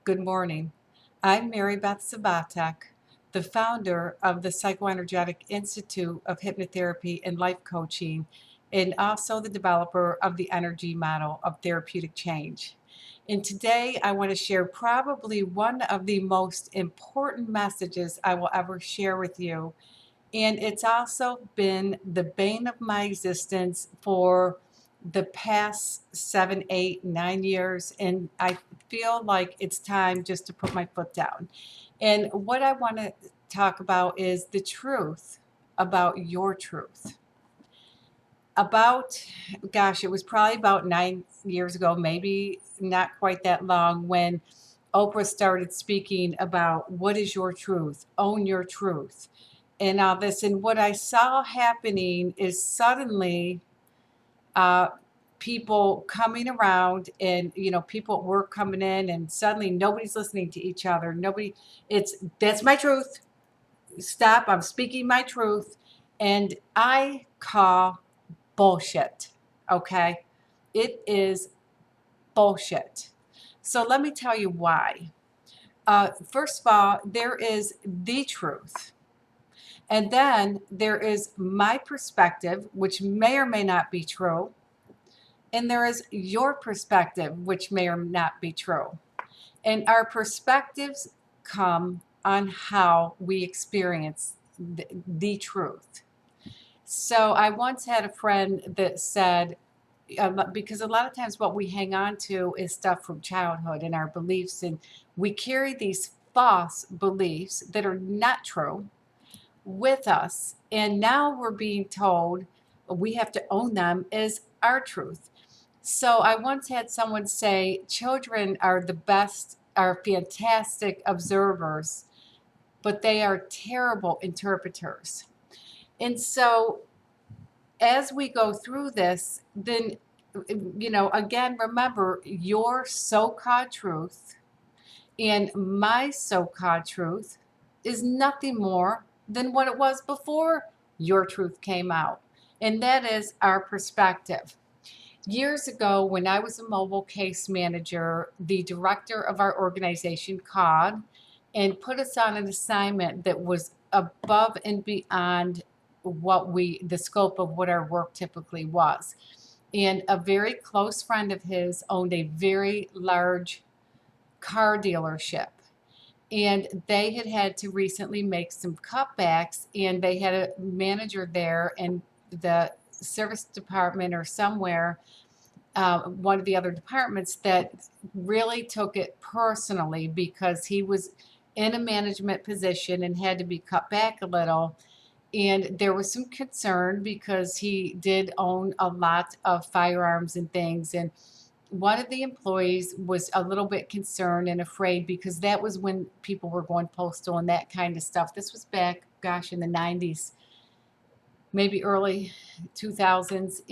Good morning. I'm Mary Beth Sabatek, the founder of the Psychoenergetic Institute of Hypnotherapy and Life Coaching, and also the developer of the energy model of therapeutic change. And today I want to share probably one of the most important messages I will ever share with you. And it's also been the bane of my existence for the past 7, 8, 9 years. And I feel like it's time just to put my foot down. And what I want to talk about is the truth about your truth. About, gosh, it was probably about 9 years ago, maybe not quite that long, when Oprah started speaking about what is your truth, own your truth, and all this. And what I saw happening is suddenly uh, people coming around, and people at work coming in, and suddenly nobody's listening to each other. Nobody, it's that's my truth. Stop, I'm speaking my truth. And I call bullshit. Okay, it is bullshit. So let me tell you why. First of all, there is the truth. And then there is my perspective, which may or may not be true. And there is your perspective, which may or not be true. And our perspectives come on how we experience the truth. So I once had a friend that said, because a lot of times what we hang on to is stuff from childhood and our beliefs, and we carry these false beliefs that are not true with us. And now we're being told we have to own them as our truth. So I once had someone say, children are the best, are fantastic observers, but they are terrible interpreters. And so as we go through this, then, again, remember your so-called truth and my so-called truth is nothing more than what it was before your truth came out. And that is our perspective. Years ago, when I was a mobile case manager, the director of our organization called and put us on an assignment that was above and beyond the scope of what our work typically was. And a very close friend of his owned a very large car dealership. And they had to recently make some cutbacks, and they had a manager there in the service department or somewhere, one of the other departments, that really took it personally because he was in a management position and had to be cut back a little. And there was some concern because he did own a lot of firearms and things. And one of the employees was a little bit concerned and afraid because that was when people were going postal and that kind of stuff. This was back, gosh, in the 90s, maybe early 2000s.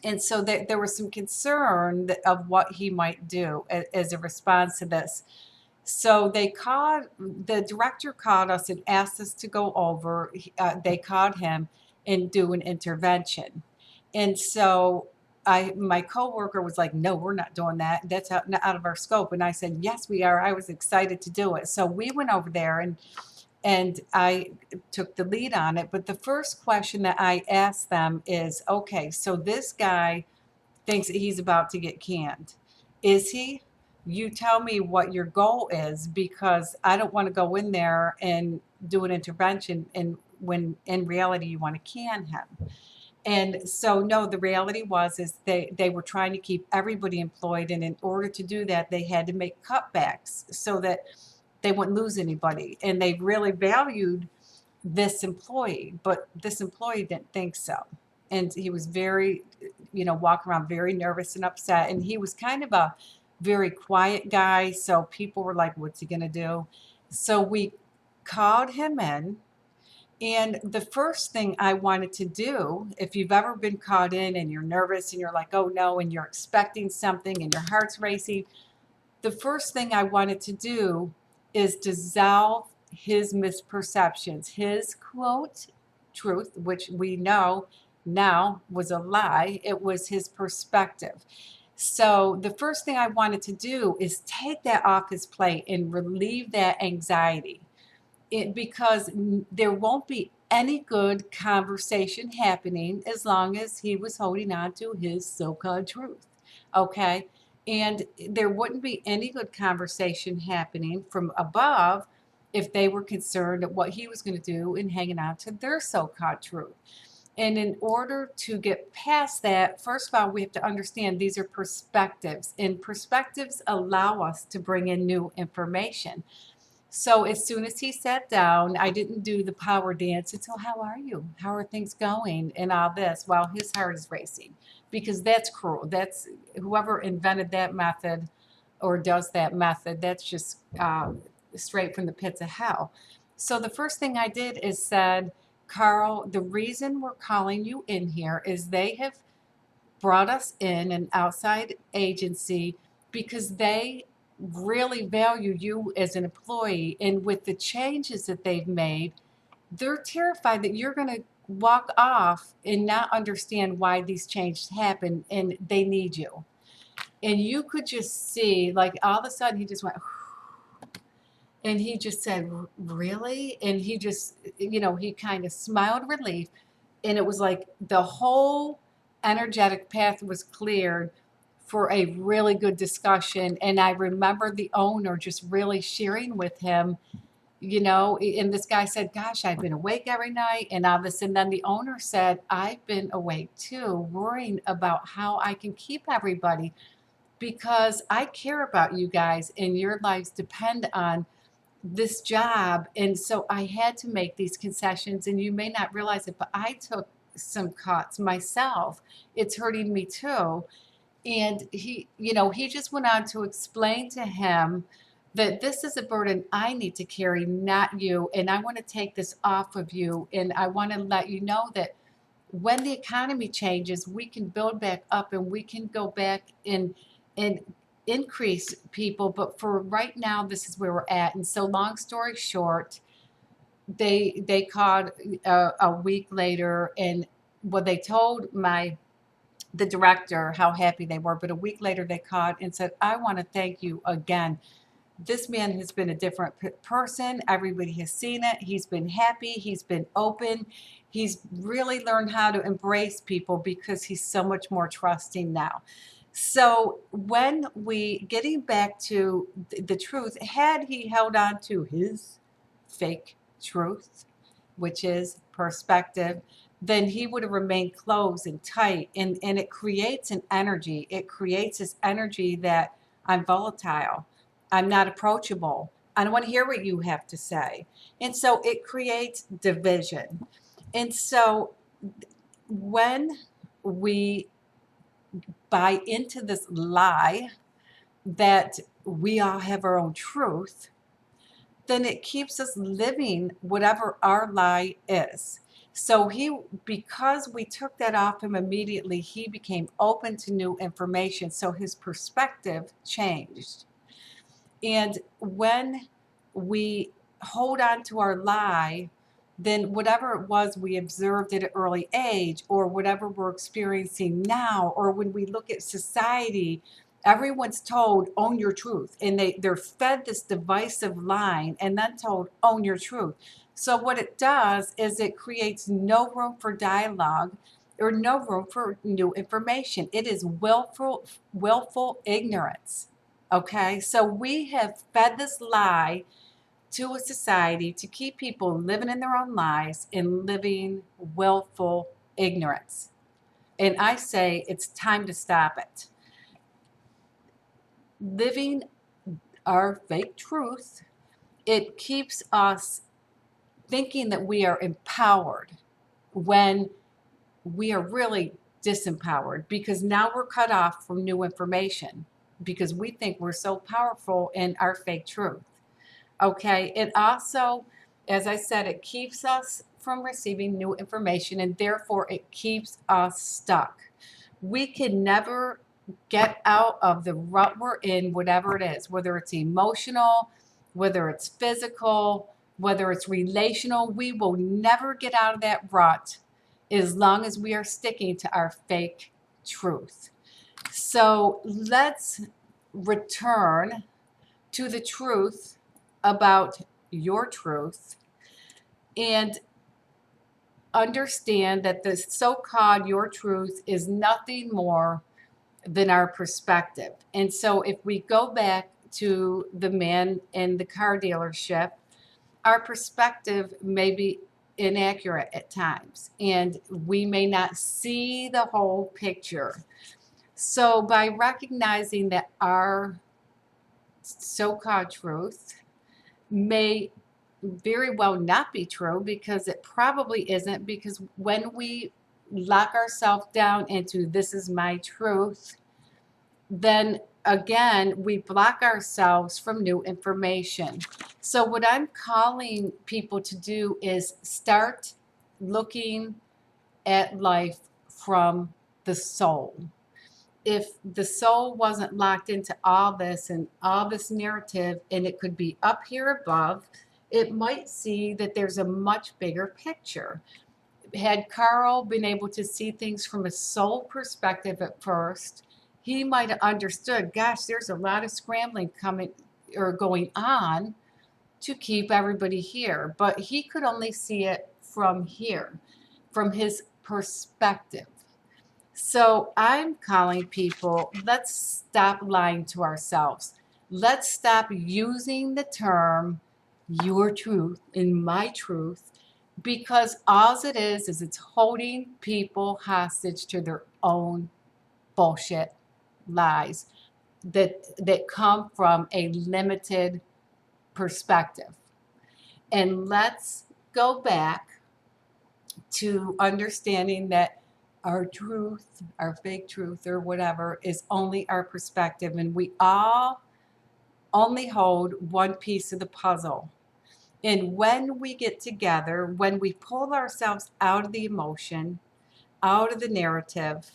And so there was some concern of what he might do as a response to this. So the director called us and asked us to go over. They called him and do an intervention. And so my coworker was like, no, we're not doing that. That's out of our scope. And I said, yes, we are. I was excited to do it. So we went over there, and I took the lead on it. But the first question that I asked them is, okay, so this guy thinks that he's about to get canned. Is he? You tell me what your goal is, because I don't want to go in there and do an intervention and when in reality you want to can him. And so no, the reality is they were trying to keep everybody employed, and in order to do that, they had to make cutbacks so that they wouldn't lose anybody. And they really valued this employee, but this employee didn't think so. And he was very, walking around very nervous and upset. And he was kind of a very quiet guy. So people were like, what's he going to do? So we called him in. And the first thing I wanted to do, if you've ever been called in and you're nervous and you're like, oh no, and you're expecting something and your heart's racing, the first thing I wanted to do is dissolve his misperceptions, his quote truth, which we know now was a lie. It was his perspective. So the first thing I wanted to do is take that off his plate and relieve that anxiety. Because there won't be any good conversation happening as long as he was holding on to his so-called truth. Okay. And there wouldn't be any good conversation happening from above if they were concerned at what he was going to do in hanging on to their so-called truth. And in order to get past that, first of all, we have to understand these are perspectives, and perspectives allow us to bring in new information. So as soon as he sat down, I didn't do the power dance until, how are you? How are things going? And all this while his heart is racing, because that's cruel. That's whoever invented that method or does that method, that's just straight from the pits of hell. So the first thing I did is said, Carl, the reason we're calling you in here is they have brought us in an outside agency because they really value you as an employee. And with the changes that they've made, they're terrified that you're going to walk off and not understand why these changes happen, and they need you. And you could just see, like, all of a sudden he just went, and he just said, really? And he just, he kind of smiled relief. And it was like the whole energetic path was cleared for a really good discussion. And I remember the owner just really sharing with him, and this guy said, gosh, I've been awake every night and all this. And then the owner said, I've been awake too, worrying about how I can keep everybody, because I care about you guys and your lives depend on this job. And so I had to make these concessions, and you may not realize it, but I took some cuts myself. It's hurting me too. And he just went on to explain to him that this is a burden I need to carry, not you. And I want to take this off of you. And I want to let you know that when the economy changes, we can build back up and we can go back and increase people. But for right now, this is where we're at. And so, long story short, they called a week later, and they told the director how happy they were. But a week later, they called and said, I want to thank you again. This man has been a different person. Everybody has seen it. He's been happy. He's been open. He's really learned how to embrace people because he's so much more trusting now. So when getting back to the truth, had he held on to his fake truth, which is perspective, then he would have remained closed and tight. And it creates an energy. It creates this energy that I'm volatile. I'm not approachable. I don't want to hear what you have to say. And so it creates division. And so when we buy into this lie that we all have our own truth, then it keeps us living whatever our lie is. So because we took that off him immediately, he became open to new information. So his perspective changed. And when we hold on to our lie, then whatever it was we observed at an early age, or whatever we're experiencing now, or when we look at society, everyone's told, own your truth. And they're fed this divisive line and then told, own your truth. So what it does is it creates no room for dialogue or no room for new information. It is willful ignorance. Okay, so we have fed this lie to a society to keep people living in their own lives and living willful ignorance. And I say it's time to stop it. Living our fake truth, it keeps us thinking that we are empowered when we are really disempowered, because now we're cut off from new information because we think we're so powerful in our fake truth. Okay, it also, as I said, it keeps us from receiving new information, and therefore it keeps us stuck. We can never get out of the rut we're in, whatever it is, whether it's emotional, whether it's physical, whether it's relational. We will never get out of that rut as long as we are sticking to our fake truth. So let's return to the truth about your truth and understand that the so-called your truth is nothing more than our perspective. And so if we go back to the man in the car dealership, our perspective may be inaccurate at times, and we may not see the whole picture. So by recognizing that our so-called truth may very well not be true, because it probably isn't, because when we lock ourselves down into this is my truth, then again we block ourselves from new information. So what I'm calling people to do is start looking at life from the soul. If the soul wasn't locked into all this and all this narrative, and it could be up here above, it might see that there's a much bigger picture. Had Carl been able to see things from a soul perspective at first, he might have understood, gosh, there's a lot of scrambling coming or going on to keep everybody here. But he could only see it from here, from his perspective. So I'm calling people, let's stop lying to ourselves. Let's stop using the term your truth and my truth, because all it is it's holding people hostage to their own bullshit lies that come from a limited perspective. And let's go back to understanding that our truth, our fake truth, or whatever, is only our perspective, and we all only hold one piece of the puzzle. And when we get together, when we pull ourselves out of the emotion, out of the narrative,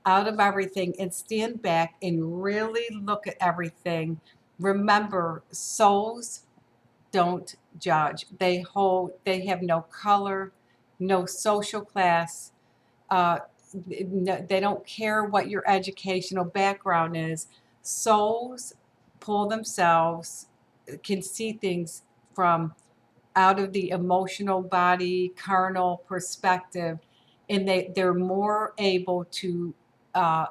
out of everything, and stand back and really look at everything, remember, souls don't judge. They have no color, no social class. Uh, they don't care what your educational background is. Souls pull themselves, can see things from out of the emotional body, carnal perspective, and they're more able to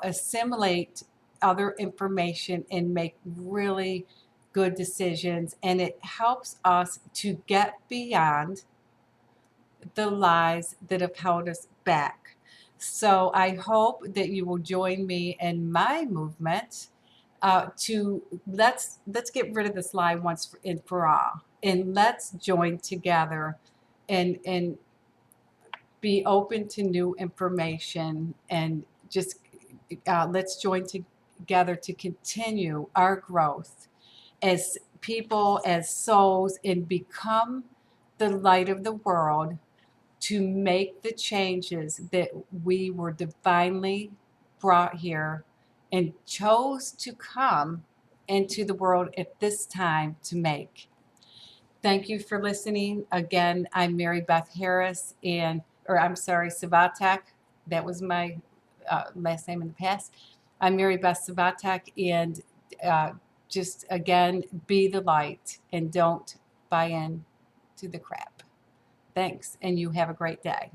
assimilate other information and make really good decisions. And it helps us to get beyond the lies that have held us back. So I hope that you will join me in my movement to let's get rid of this lie once and for all, and let's join together and be open to new information, and just let's join together to continue our growth as people, as souls, and become the light of the world, to make the changes that we were divinely brought here and chose to come into the world at this time to make. Thank you for listening. Again, I'm Mary Beth Harris, or I'm sorry, Savatek. That was my last name in the past. I'm Mary Beth Savatek, and just again, be the light and don't buy in to the crap. Thanks, and you have a great day.